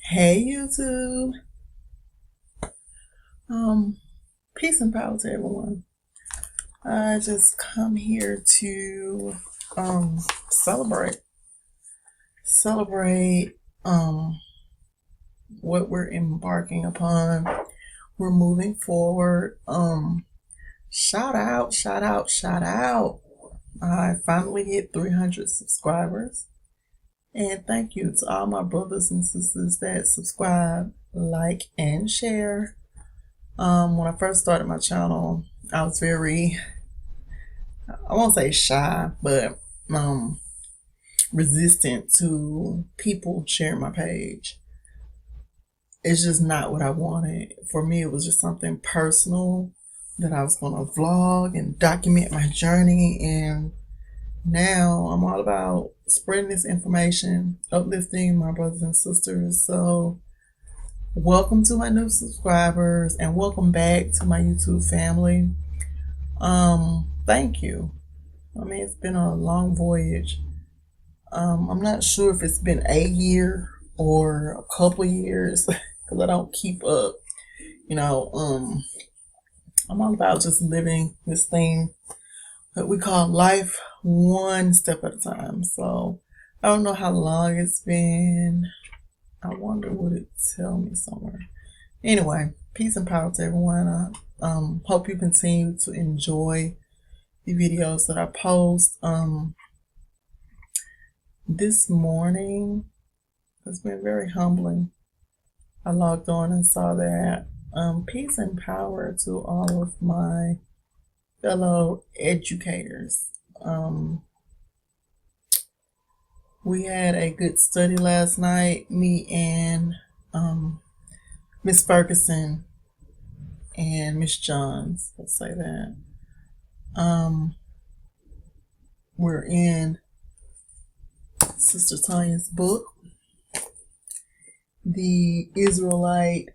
Hey YouTube. Um, Peace and power to everyone. I just come here to celebrate. Celebrate what we're embarking upon. We're moving forward. Shout out, shout out, shout out. I finally hit 300 subscribers. And thank you to all my brothers and sisters that subscribe, like, and share. When I first started my channel, I was very, I won't say shy, but um, resistant to people sharing my page. It's just not what I wanted. For me, it was just something personal that I was going to vlog and document my journey. And now I'm all about spreading this information, uplifting my brothers and sisters. So, welcome to my new subscribers and welcome back to my YouTube family. Thank you. I mean, it's been a long voyage. I'm not sure if it's been a year or a couple years because I don't keep up. You know, I'm all about just living this thing that we call life one step at a time. So I don't know how long it's been. I wonder would it tell me somewhere. Anyway, peace and power to everyone. I hope you continue to enjoy the videos that I post. This morning has been very humbling. I logged on and saw that. Peace and power to all of my fellow educators. We had a good study last night, me and Miss Ferguson and Miss Johns, let's say that. We're in Sister Tanya's book, The Israelite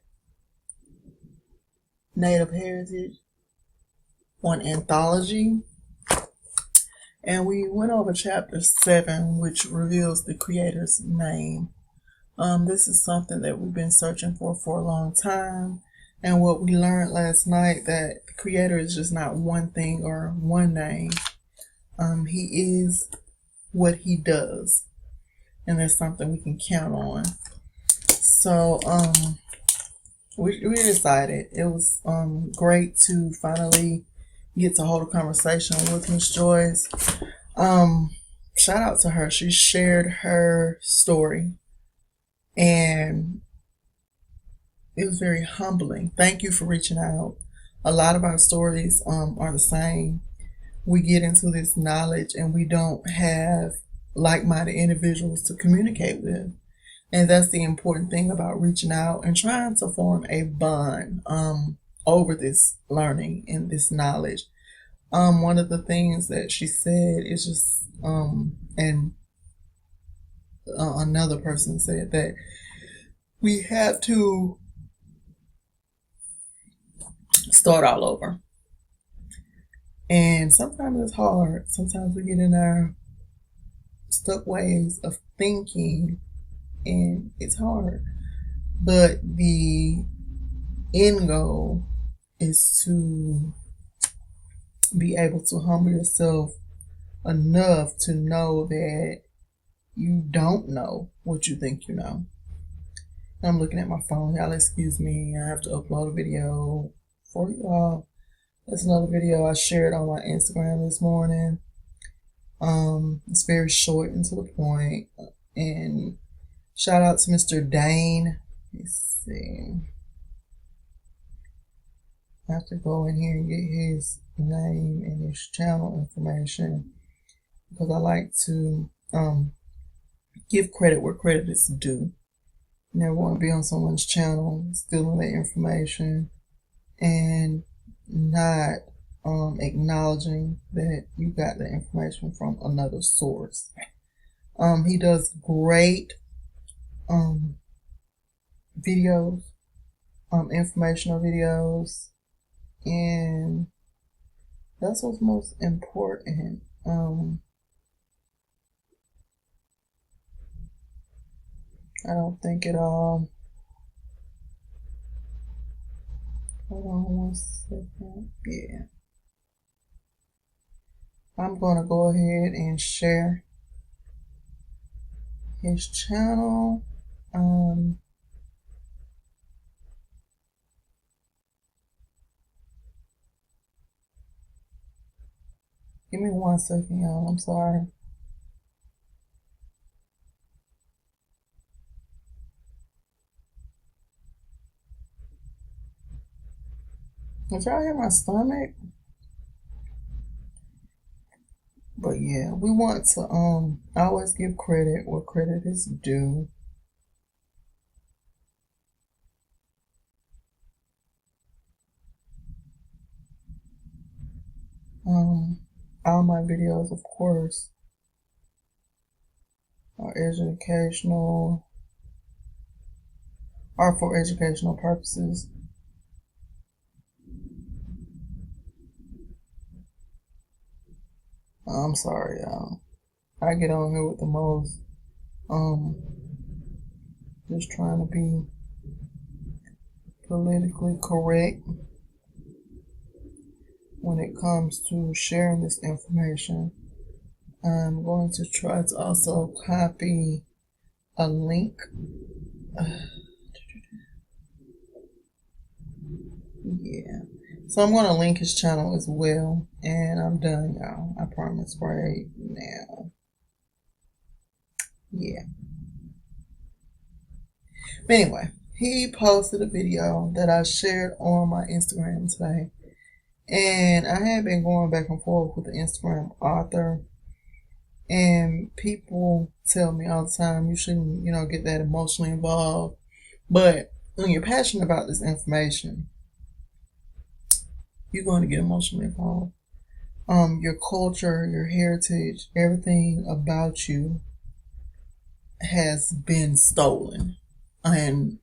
Native Heritage, one anthology. And we went over chapter 7, which reveals the creator's name. This is something that we've been searching for a long time. And what we learned last night, that the creator is just not one thing or one name. He is what he does. And that's something we can count on. So we decided it was great to finally get to hold a conversation with Miss Joyce. Shout out to her. She shared her story and it was very humbling. Thank you for reaching out. A lot of our stories are the same. We get into this knowledge and we don't have like-minded individuals to communicate with. And that's the important thing about reaching out and trying to form a bond over this learning and this knowledge. One of the things that she said is just, and another person said that we have to start all over. And sometimes it's hard. Sometimes we get in our stuck ways of thinking and it's hard. But the end goal is to be able to humble yourself enough to know that you don't know what you think you know. I'm looking at my phone. Y'all excuse me. I have to upload a video for y'all. That's another video I shared on my Instagram this morning. It's very short and to the point. And shout out to Mr. Dane. Let's see. I have to go in here and get his name and his channel information because I like to give credit where credit is due. Never want to be on someone's channel stealing their information and not acknowledging that you got the information from another source. He does great videos, informational videos, and that's what's most important. I don't think it all Hold on 1 second. Yeah. I'm gonna go ahead and share his channel. Give me 1 second, y'all. I'm sorry. Did y'all hear my stomach? But yeah, we want to always give credit where credit is due. All my videos, of course, are for educational purposes. I'm sorry, y'all. I get on here with the most. Just trying to be politically correct when it comes to sharing this information. I'm going to try to also copy a link. Yeah. So I'm going to link his channel as well. And I'm done, y'all. I promise right now. Yeah. But anyway, he posted a video that I shared on my Instagram today. And I had been going back and forth with the Instagram author. And people tell me all the time, you shouldn't, get that emotionally involved. But when you're passionate about this information, you're going to get emotionally involved. Your culture, your heritage, everything about you has been stolen. And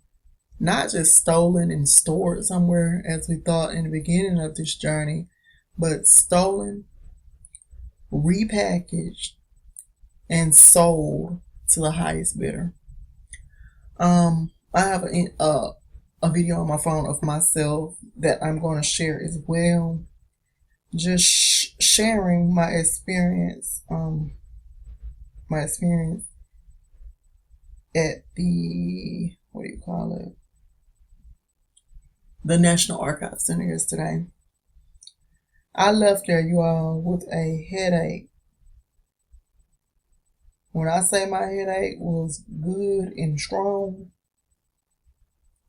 not just stolen and stored somewhere as we thought in the beginning of this journey, but stolen, repackaged, and sold to the highest bidder. I have a video on my phone of myself that I'm going to share as well. Just sharing my experience at the, the National Archive Center yesterday. I left there, you all, with a headache. When I say my headache was good and strong,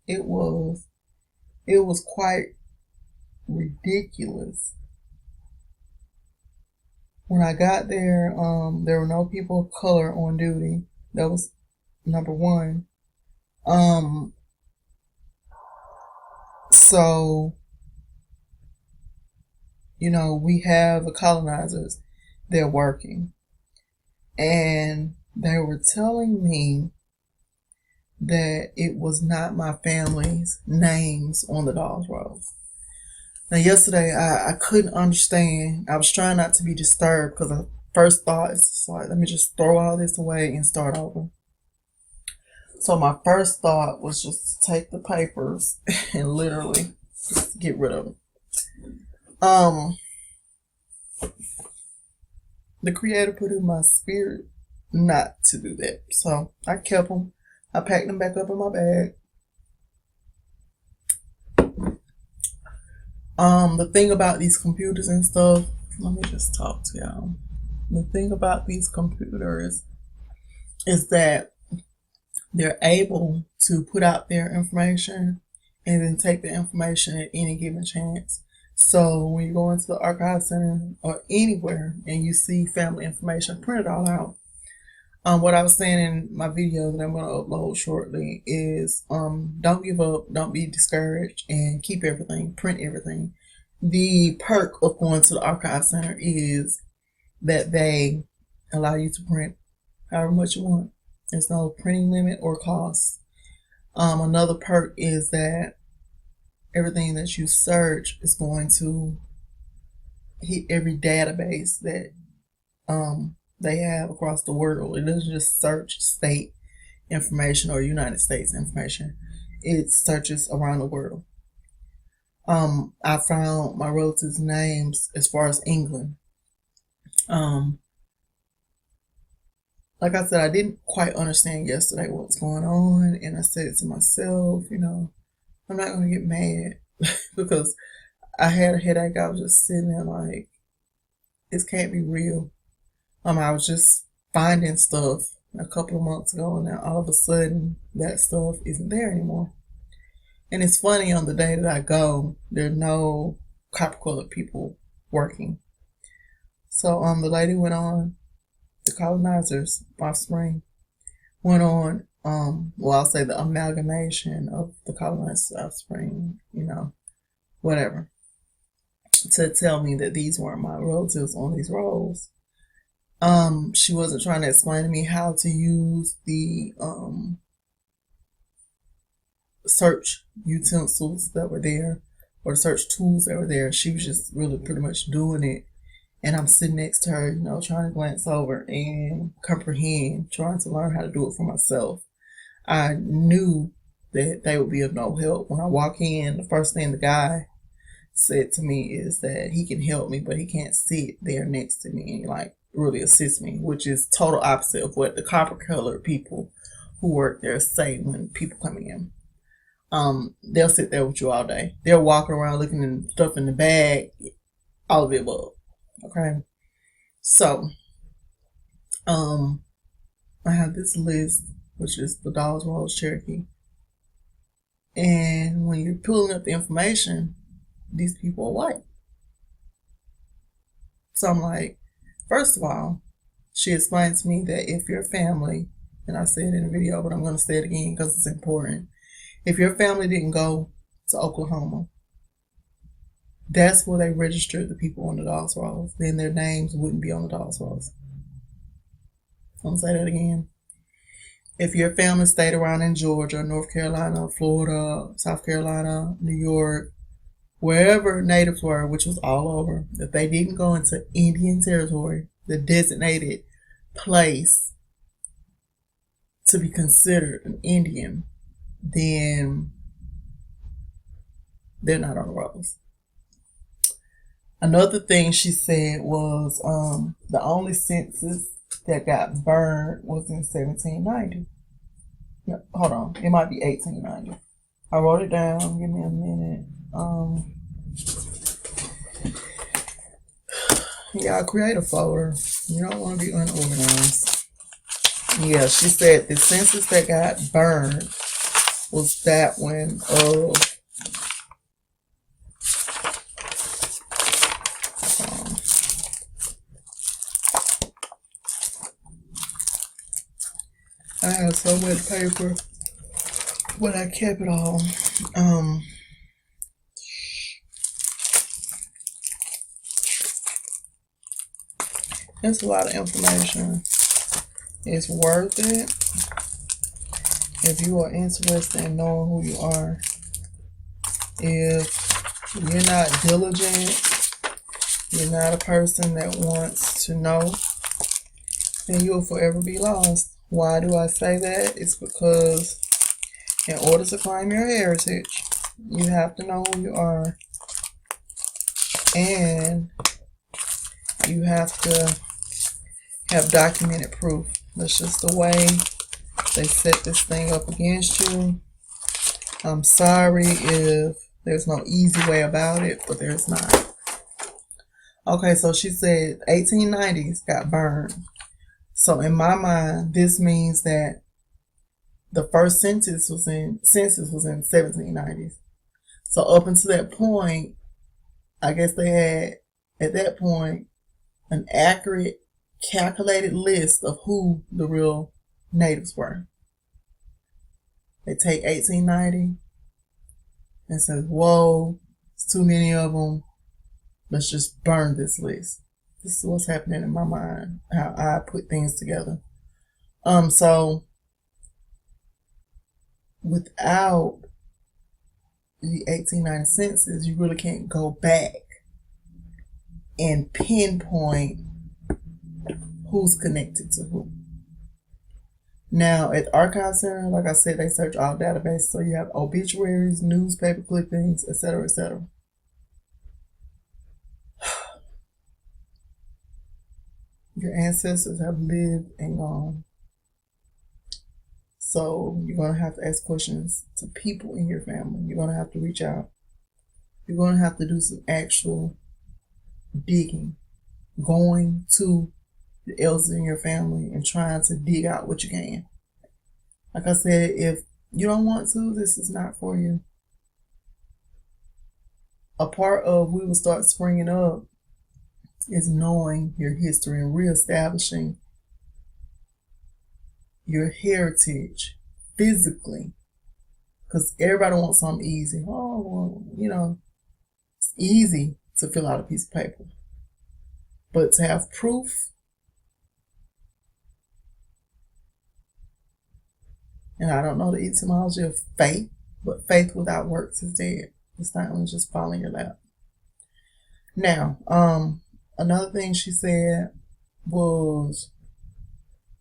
it was quite ridiculous. When I got there, there were no people of color on duty. That was number one. So, we have the colonizers, they're working. And they were telling me that it was not my family's names on the dolls rolls. Now, yesterday, I couldn't understand. I was trying not to be disturbed because the first thought is just like, let me just throw all this away and start over. So my first thought was just to take the papers and literally just get rid of them. The Creator put in my spirit not to do that. So I kept them. I packed them back up in my bag. The thing about these computers and stuff, let me just talk to y'all. The thing about these computers is that they're able to put out their information and then take the information at any given chance. So when you go into the archive center or anywhere and you see family information, print it all out. What I was saying in my video that I'm going to upload shortly is don't give up, don't be discouraged, and keep everything, print everything. The perk of going to the archive center is that they allow you to print however much you want. There's no printing limit or cost. Another perk is that everything that you search is going to hit every database that they have across the world. It doesn't just search state information or United States information. It searches around the world. I found my relatives' names as far as England. Um, like I said, I didn't quite understand yesterday what's going on, and I said to myself, I'm not gonna get mad because I had a headache. I was just sitting there like, this can't be real. I was just finding stuff a couple of months ago, and now all of a sudden that stuff isn't there anymore. And it's funny, on the day that I go, there are no copper colored people working. So the lady went on, the colonizers, offspring, went on, well, I'll say the amalgamation of the colonizers' offspring, whatever, to tell me that these weren't my relatives on these rolls. She wasn't trying to explain to me how to use the search utensils that were there, or the search tools that were there. She was just really pretty much doing it. And I'm sitting next to her, trying to glance over and comprehend, trying to learn how to do it for myself. I knew that they would be of no help. When I walk in, the first thing the guy said to me is that he can help me, but he can't sit there next to me and really assist me, which is total opposite of what the copper colored people who work there say when people come in. They'll sit there with you all day. They're walking around looking at stuff in the bag, all of the above. Okay. So, I have this list, which is the Dawes Rolls Cherokee. And when you're pulling up the information, these people are white. So I'm like, first of all, she explained to me that if your family, and I said it in the video, but I'm going to say it again because it's important. If your family didn't go to Oklahoma, that's where they registered the people on the Dawes Rolls, then their names wouldn't be on the Dawes Rolls. I'm going to say that again. If your family stayed around in Georgia, North Carolina, Florida, South Carolina, New York, wherever natives were, which was all over, if they didn't go into Indian Territory, the designated place to be considered an Indian, then they're not on the rolls. Another thing she said was the only census that got burned was in 1790. No, hold on, it might be 1890. I wrote it down. Give me a minute. Y'all create a folder. You don't want to be unorganized. Yeah, she said the census that got burned was that one of I have so much paper, but I kept it all. That's a lot of information. It's worth it if you are interested in knowing who you are. If you're not diligent, you're not a person that wants to know, then you'll forever be lost. Why do I say that? It's because in order to claim your heritage, you have to know who you are, and you have to have documented proof. That's just the way they set this thing up against you. I'm sorry if there's no easy way about it, but there's not. Okay, so she said 1890s got burned. So in my mind, this means that the first census was in 1790s. So up until that point, I guess they had at that point an accurate, calculated list of who the real natives were. They take 1890 and say, "Whoa, it's too many of them. Let's just burn this list." This is what's happening in my mind, how I put things together. So without the 1890 census, you really can't go back and pinpoint who's connected to who. Now, at the Archive Center, like I said, they search all databases. So you have obituaries, newspaper clippings, etc., etc. Your ancestors have lived and gone. So you're going to have to ask questions to people in your family. You're going to have to reach out. You're going to have to do some actual digging, going to the elders in your family and trying to dig out what you can. Like I said, if you don't want to, this is not for you. A part of we will start springing up is knowing your history and reestablishing your heritage physically. Because everybody wants something easy. Oh, well, it's easy to fill out a piece of paper. But to have proof, and I don't know the etymology of faith, but faith without works is dead. It's not only just falling your lap. Now, another thing she said was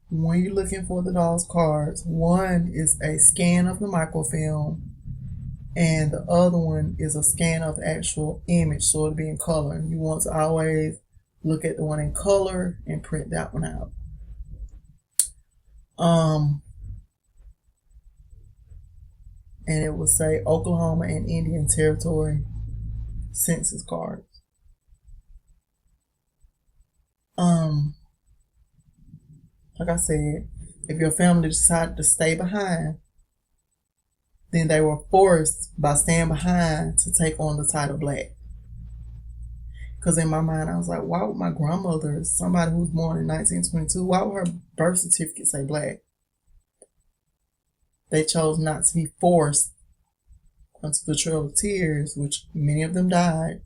when you're looking for the doll's cards, one is a scan of the microfilm, and the other one is a scan of the actual image, so it'll be in color. You want to always look at the one in color and print that one out. And it will say Oklahoma and Indian Territory census cards. Like I said, if your family decided to stay behind, then they were forced by staying behind to take on the title black. Because in my mind, I was like, why would my grandmother, somebody who was born in 1922, why would her birth certificate say black? They chose not to be forced onto the Trail of Tears, which many of them died.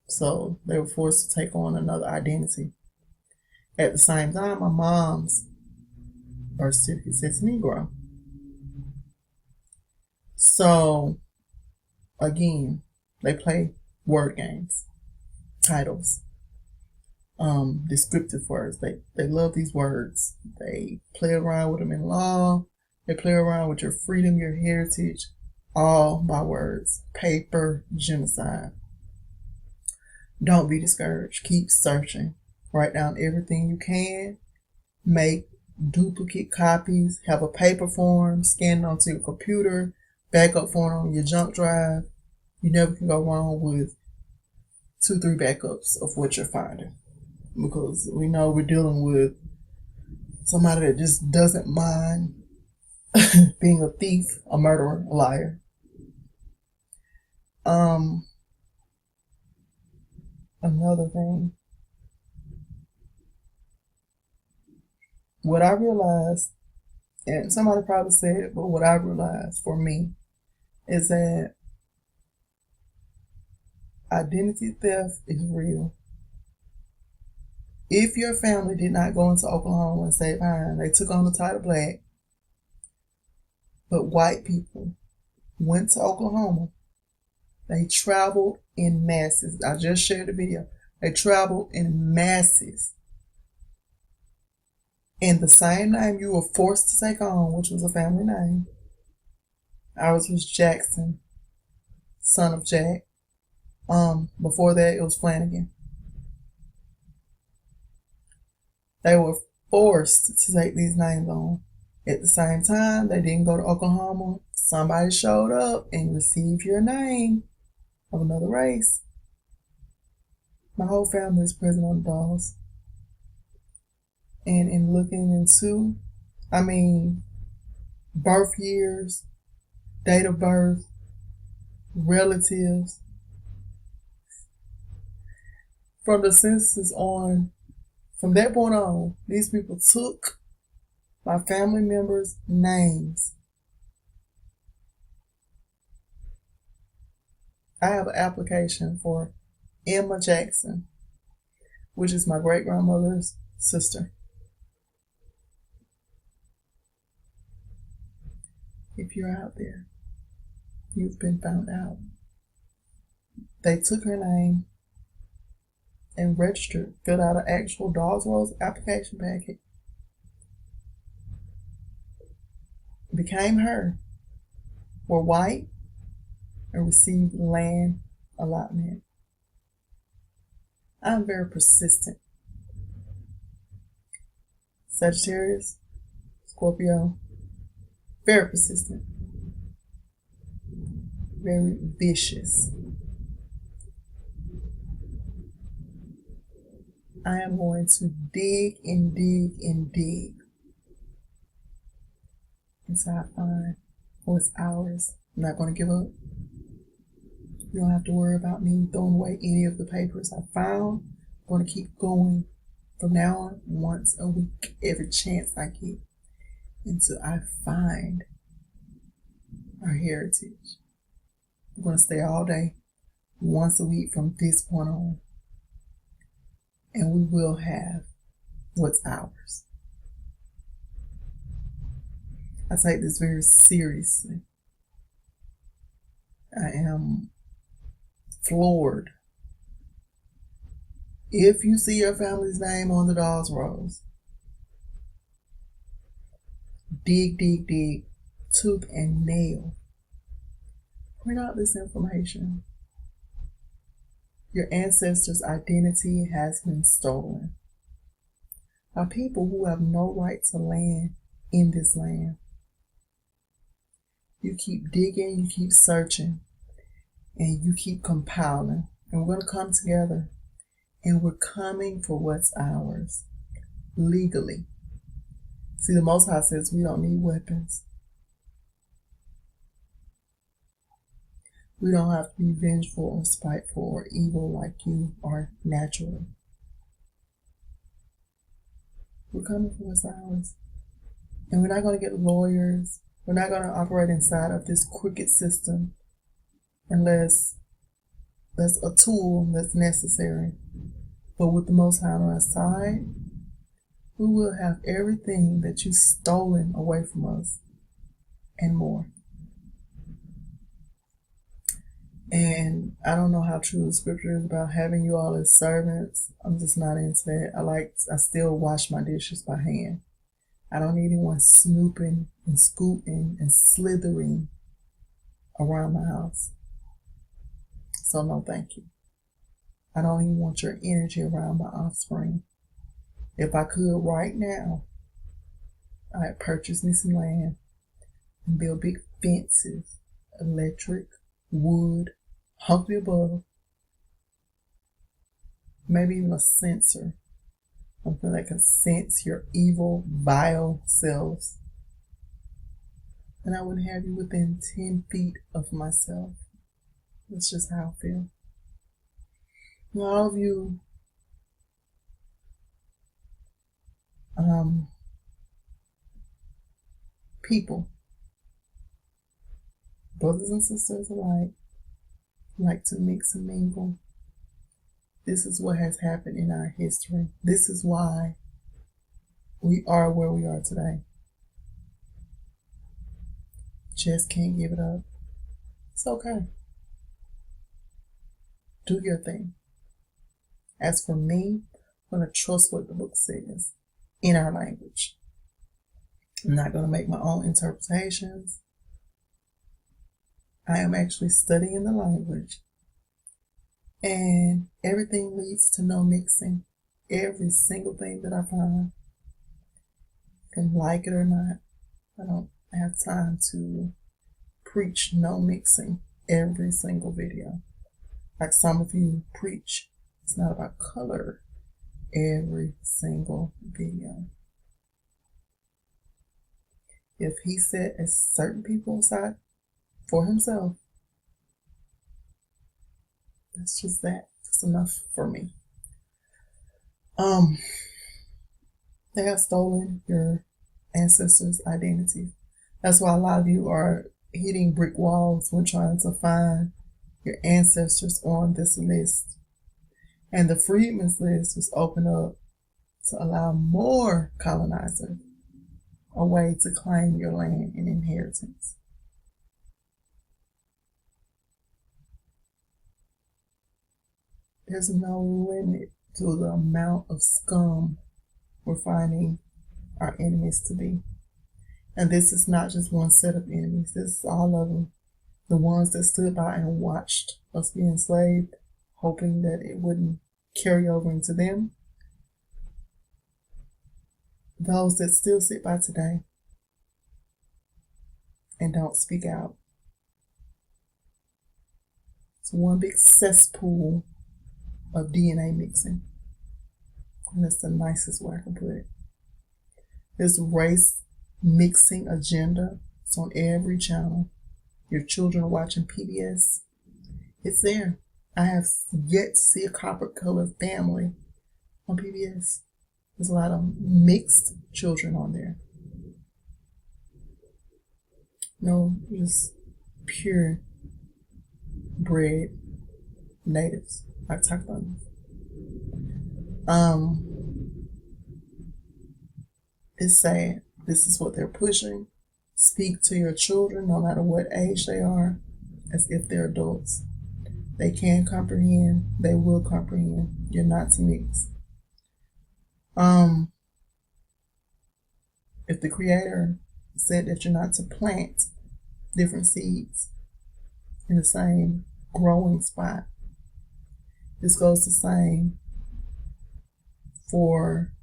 So they were forced to take on another identity. At the same time, my mom's birth certificate says Negro. So, again, they play word games, titles, descriptive words. They love these words. They play around with them in law. They play around with your freedom, your heritage, all by words. Paper genocide. Don't be discouraged. Keep searching. Write down everything you can. Make duplicate copies. Have a paper form. Scan it onto your computer. Backup form on your junk drive. You never can go wrong with 2-3 backups of what you're finding. Because we know we're dealing with somebody that just doesn't mind being a thief, a murderer, a liar. Another thing. What I realized, and somebody probably said it, but what I realized for me is that identity theft is real. If your family did not go into Oklahoma and stay behind, they took on the title black, but white people went to Oklahoma. They traveled in masses. I just shared the video. They traveled in masses. And the same name you were forced to take on, which was a family name. Ours was Jackson, son of Jack. Before that, it was Flanagan. They were forced to take these names on. At the same time, they didn't go to Oklahoma. Somebody showed up and received your name of another race. My whole family is present on the dolls. And in looking into, birth years, date of birth, relatives, from the census on, from that point on, these people took my family members' names. I have an application for Emma Jackson, which is my great-grandmother's sister. If you're out there, you've been found out. They took her name and registered, filled out an actual Dawes Rose application packet, became her, were white, and received land allotment. I'm very persistent. Sagittarius, Scorpio, very persistent, very vicious. I am going to dig and dig and dig until I find what's ours. I'm not going to give up. You don't have to worry about me throwing away any of the papers I found. I'm going to keep going from now on, once a week, every chance I get, until I find our heritage. I'm going to stay all day, once a week from this point on, and we will have what's ours. I take this very seriously. I am floored. If you see your family's name on the doll's rolls, dig, dig, dig, tooth and nail. Bring out this information. Your ancestors' identity has been stolen by people who have no right to land in this land. You keep digging, you keep searching, and you keep compiling. And we're going to come together, and we're coming for what's ours legally. See, the Most High says we don't need weapons. We don't have to be vengeful or spiteful or evil like you are naturally. We're coming for what's ours. And we're not going to get lawyers. We're not going to operate inside of this crooked system unless that's a tool that's necessary. But with the Most High on our side, we will have everything that you've stolen away from us and more. And I don't know how true the scripture is about having you all as servants. I'm just not into that. I still wash my dishes by hand. I don't need anyone snooping and scooting and slithering around my house. So no, thank you. I don't even want your energy around my offspring. If I could right now, I'd purchase me some land and build big fences, electric, wood, hunk the above, maybe even a sensor, something that can sense your evil, vile selves. And I wouldn't have you within 10 feet of myself. That's just how I feel. Now, all of you people, brothers and sisters alike, like to mix and mingle. This is what has happened in our history. This is why we are where we are today. Just can't give it up. It's okay. Do your thing. As for me, I'm going to trust what the book says in our language. I'm not going to make my own interpretations. I am actually studying the language. And everything leads to no mixing. Every single thing that I find. Can like it or not. I don't have time to preach no mixing every single video. Like some of you preach. It's not about color every single video. If he set a certain people aside for himself, that's just that. That's enough for me. They have stolen your ancestors' identities. That's why a lot of you are hitting brick walls when trying to find your ancestors on this list. And the Freedmen's List was opened up to allow more colonizers a way to claim your land and inheritance. There's no limit to the amount of scum we're finding our enemies to be. And this is not just one set of enemies. This is all of them. The ones that stood by and watched us be enslaved, hoping that it wouldn't carry over into them. those that still sit by today and don't speak out. It's one big cesspool of DNA mixing. And that's the nicest way I can put it. This race mixing agenda is on every channel. Your children are watching PBS. It's there. I have yet to see a copper-colored family on PBS. There's a lot of mixed children on there. No, just pure bred natives. I've talked about this. It's sad. This is what they're pushing. Speak to your children, no matter what age they are, as if they're adults. They can comprehend. They will comprehend. You're not to mix. If the Creator said that you're not to plant different seeds in the same growing spot, this goes the same for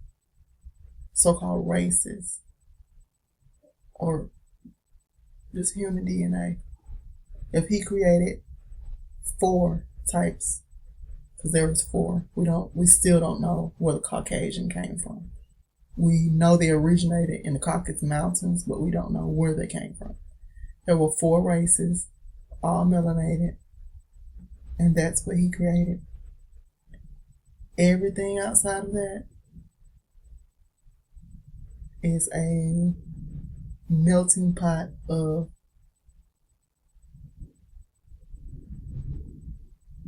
so-called races or just human DNA. If He created 4 types, because there was 4, we still don't know where the Caucasian came from. We know they originated in the Caucasus Mountains, but we don't know where they came from. There were 4 races, all melanated, and that's what He created. Everything outside of that is a melting pot of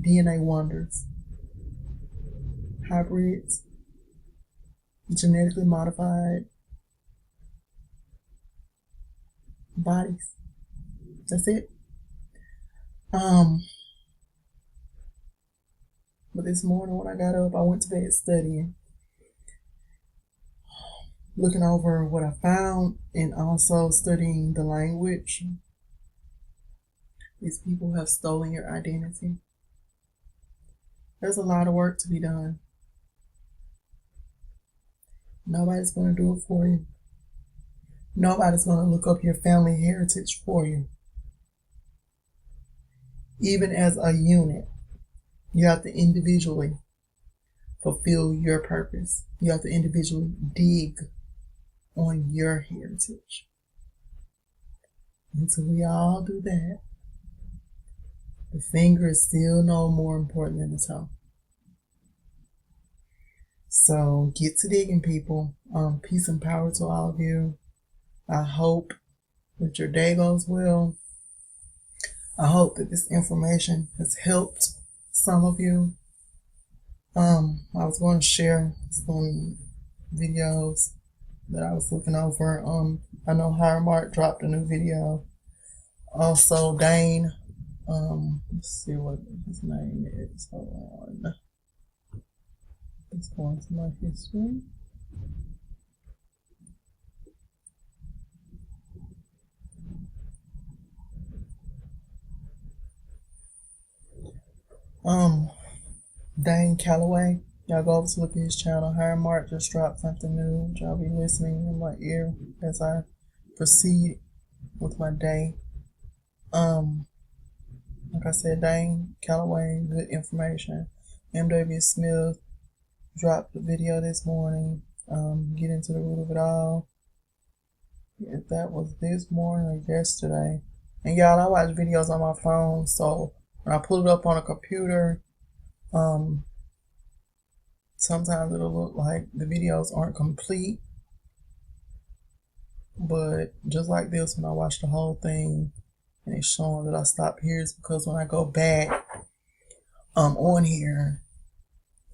DNA wonders, hybrids, genetically modified bodies. That's it. But this morning when I got up, I went to bed studying, looking over what I found, and also studying the language. These people have stolen your identity. There's a lot of work to be done. Nobody's going to do it for you. Nobody's going to look up your family heritage for you. Even as a unit, you have to individually fulfill your purpose. You have to individually dig on your heritage. Until we all do that, the finger is still no more important than the toe. So get to digging, people. Peace and power to all of you. I hope that your day goes well. I hope that this information has helped some of you. I was going to share some videos that I was looking over. I know Higher Mark dropped a new video. Also, Dane. Let's see what his name is. Hold on. Let's go into my history. Dane Calloway. Y'all go over to look at his channel. Higher Mark just dropped something new. Y'all be listening in my ear as I proceed with my day. Like I said, Dane Calloway, good information. M.W. Smith dropped the video this morning. Get into the root of it all. If that was this morning or yesterday. And y'all, I watch videos on my phone, so when I pull it up on a computer, sometimes it'll look like the videos aren't complete. But just like this, when I watch the whole thing and it's showing that I stopped here, it's because when I go back on here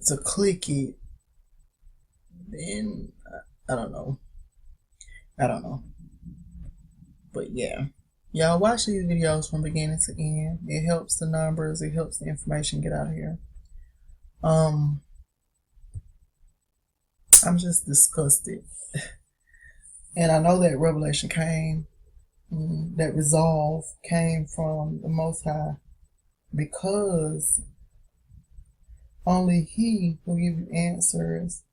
to click it, then I don't know. But yeah. Y'all watch these videos from beginning to end. It helps the numbers, it helps the information get out of here. I'm just disgusted. And I know that revelation came, that resolve came from the Most High, because only He will give you answers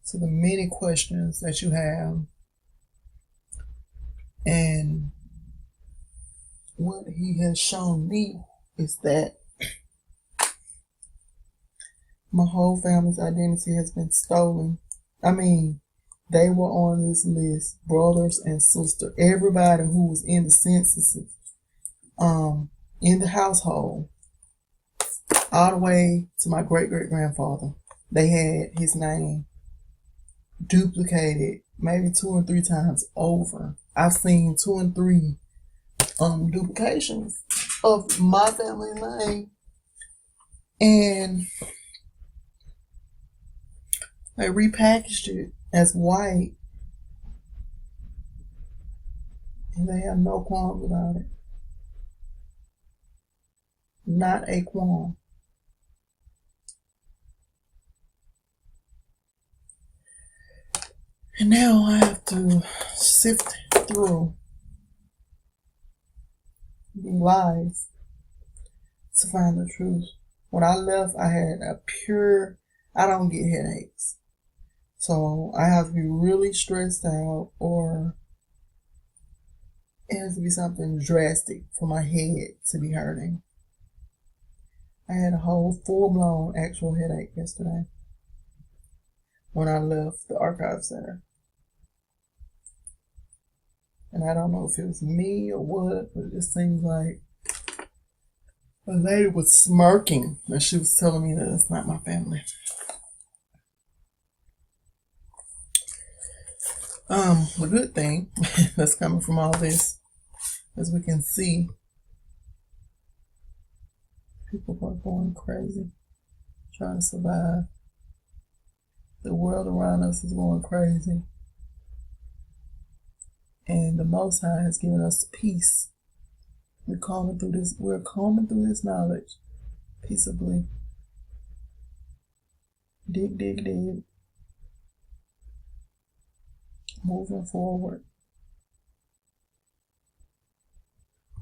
to the many questions that you have. And what he has shown me is that my whole family's identity has been stolen. I mean, they were on this list, brothers and sisters, everybody who was in the censuses, in the household, all the way to my great-great-grandfather. They had his name duplicated maybe 2 or 3 times over. I've seen 2 and 3 duplications of my family name, and they repackaged it as white, and they have no qualms about it. Not a qualm. And now I have to sift through the lies to find the truth. When I left, I had I don't get headaches. So I have to be really stressed out, or it has to be something drastic for my head to be hurting. I had a whole full-blown actual headache yesterday when I left the archive center. And I don't know if it was me or what, but it just seems like a lady was smirking and she was telling me that it's not my family. The good thing that's coming from all this, as we can see, people are going crazy, trying to survive. The world around us is going crazy. And the Most High has given us peace. We're combing through this knowledge peaceably. Dig. Moving forward.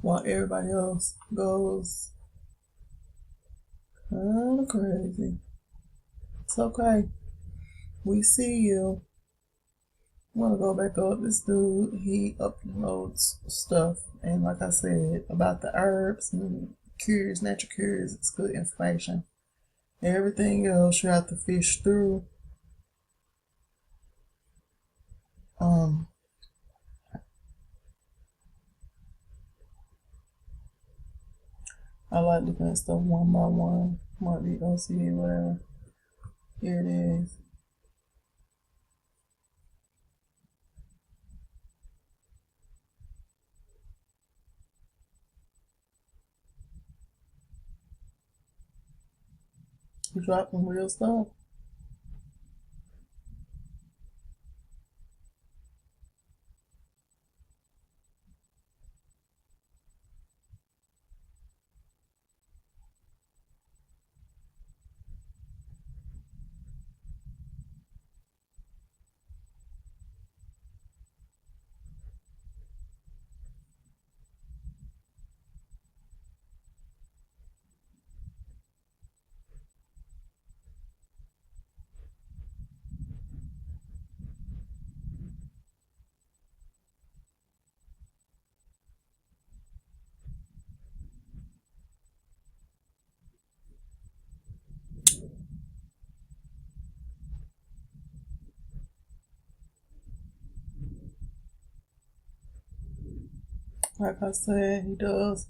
While everybody else goes kind of crazy. It's okay. We see you. I'm gonna go back up. This dude, he uploads stuff, and like I said, about the herbs and cures, natural cures, it's good information. Everything else you have to fish through. I like looking at stuff one by one. Might be OCD, whatever. Here it is. We dropping real stuff. Like I said, he does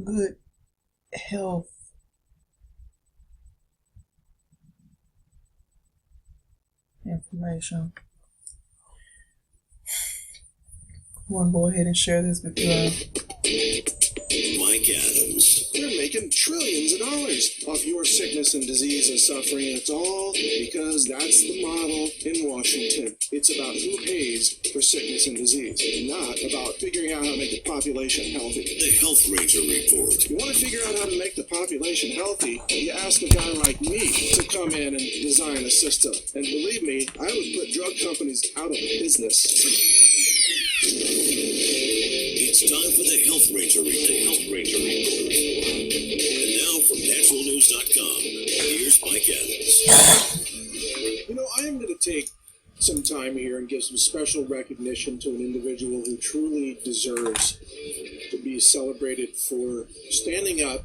good health information. I want to go ahead and share this with you. Mike Adams. They're making trillions of dollars off your sickness and disease and suffering. It's all because that's the model in Washington. It's about who pays for sickness and disease, not about figuring out how to make the population healthy. The Health Ranger Report. If you want to figure out how to make the population healthy, you ask a guy like me to come in and design a system. And believe me, I would put drug companies out of business. It's time for the Health Ranger Report. The Health Ranger Report. And NaturalNews.com. Here's Mike Adams. You know, I am going to take some time here and give some special recognition to an individual who truly deserves to be celebrated for standing up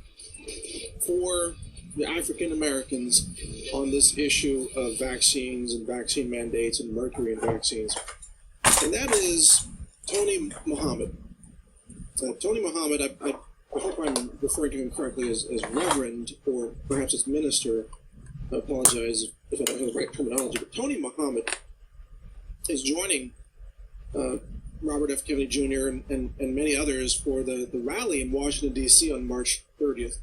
for the African Americans on this issue of vaccines and vaccine mandates and mercury in vaccines. And that is Tony Muhammad. Tony Muhammad, I hope I'm referring to him correctly as Reverend or perhaps as Minister. I apologize if I don't have the right terminology, but Tony Muhammad is joining Robert F. Kennedy Jr. and many others for the rally in Washington, D.C. on March 30th.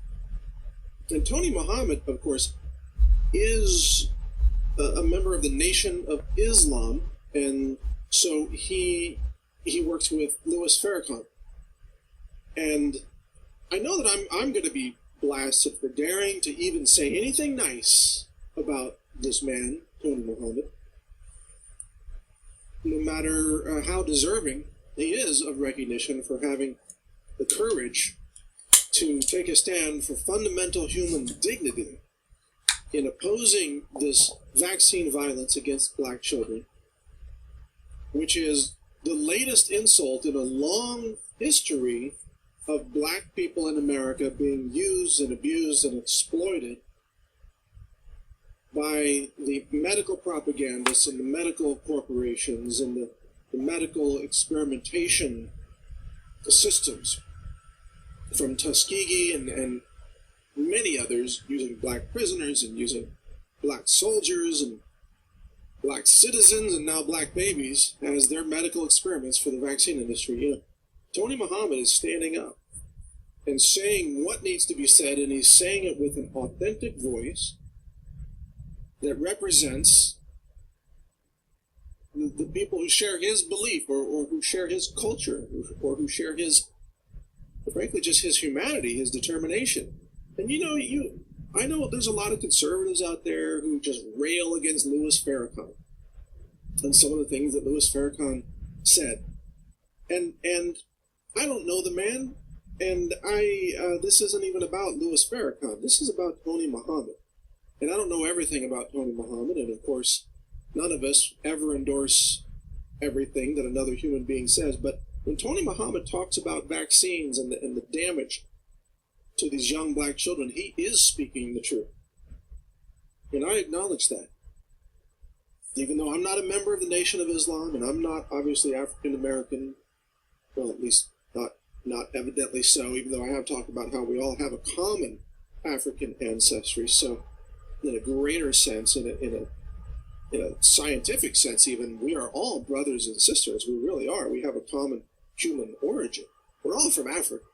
And Tony Muhammad, of course, is a member of the Nation of Islam, and so he works with Louis Farrakhan. And I know that I'm going to be blasted for daring to even say anything nice about this man, Tony Muhammad, no matter how deserving he is of recognition for having the courage to take a stand for fundamental human dignity in opposing this vaccine violence against black children, which is the latest insult in a long history of black people in America being used and abused and exploited by the medical propagandists and the medical corporations and the medical experimentation systems from Tuskegee and many others, using black prisoners and using black soldiers and black citizens and now black babies as their medical experiments for the vaccine industry. You know, Tony Muhammad is standing up and saying what needs to be said, and he's saying it with an authentic voice that represents the people who share his belief or who share his culture or who share his, frankly, just his humanity, his determination. And I know there's a lot of conservatives out there who just rail against Louis Farrakhan and some of the things that Louis Farrakhan said. And I don't know the man, and this isn't even about Louis Farrakhan. This is about Tony Muhammad. And I don't know everything about Tony Muhammad, and of course, none of us ever endorse everything that another human being says. But when Tony Muhammad talks about vaccines and the damage to these young black children, he is speaking the truth. And I acknowledge that. Even though I'm not a member of the Nation of Islam, and I'm not obviously African American, well, at least not evidently so, even though I have talked about how we all have a common African ancestry. So in a greater sense, in a scientific sense even, we are all brothers and sisters. We really are. We have a common human origin. We're all from Africa,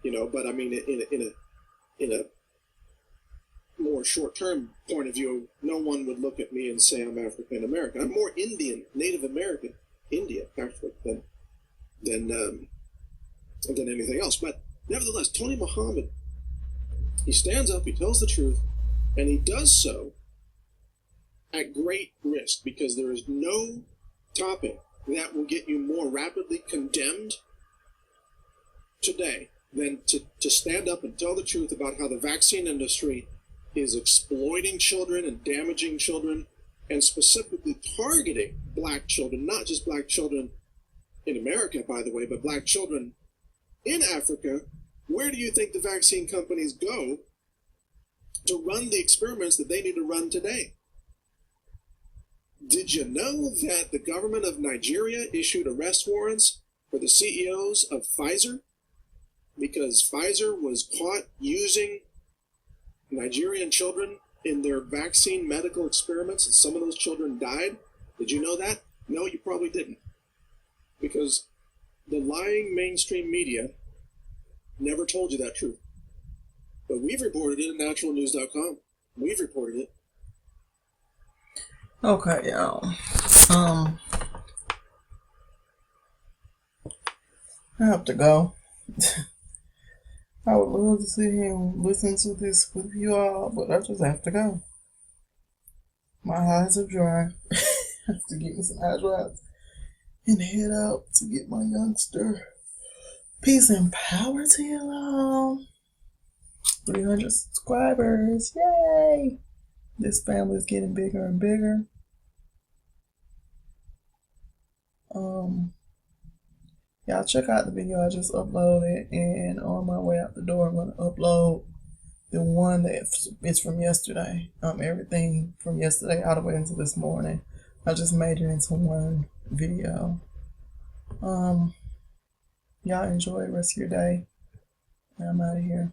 but I mean, in a more short-term point of view, no one would look at me and say I'm African American. I'm more Indian, Native American, India, actually, than anything else. But nevertheless, Tony Muhammad, he stands up, he tells the truth, and he does so at great risk, because there is no topic that will get you more rapidly condemned today than to stand up and tell the truth about how the vaccine industry is exploiting children and damaging children, and specifically targeting black children, not just black children in America, by the way, but black children in Africa. Where do you think the vaccine companies go to run the experiments that they need to run today? Did you know that the government of Nigeria issued arrest warrants for the CEOs of Pfizer because Pfizer was caught using Nigerian children in their vaccine medical experiments, and some of those children died? Did you know that? No, you probably didn't. Because the lying mainstream media never told you that truth. But we've reported it at naturalnews.com. We've reported it. Okay, y'all. I have to go. I would love to sit here and listen to this with you all, but I just have to go. My eyes are dry. I have to get me some eye drops and head out to get my youngster. Peace and power to you all. 300 subscribers. Yay! This family is getting bigger and bigger. Y'all check out the video I just uploaded, and on my way out the door I'm going to upload the one that is from yesterday. Everything from yesterday all the way into this morning. I just made it into one video. Y'all enjoy the rest of your day. I'm out of here.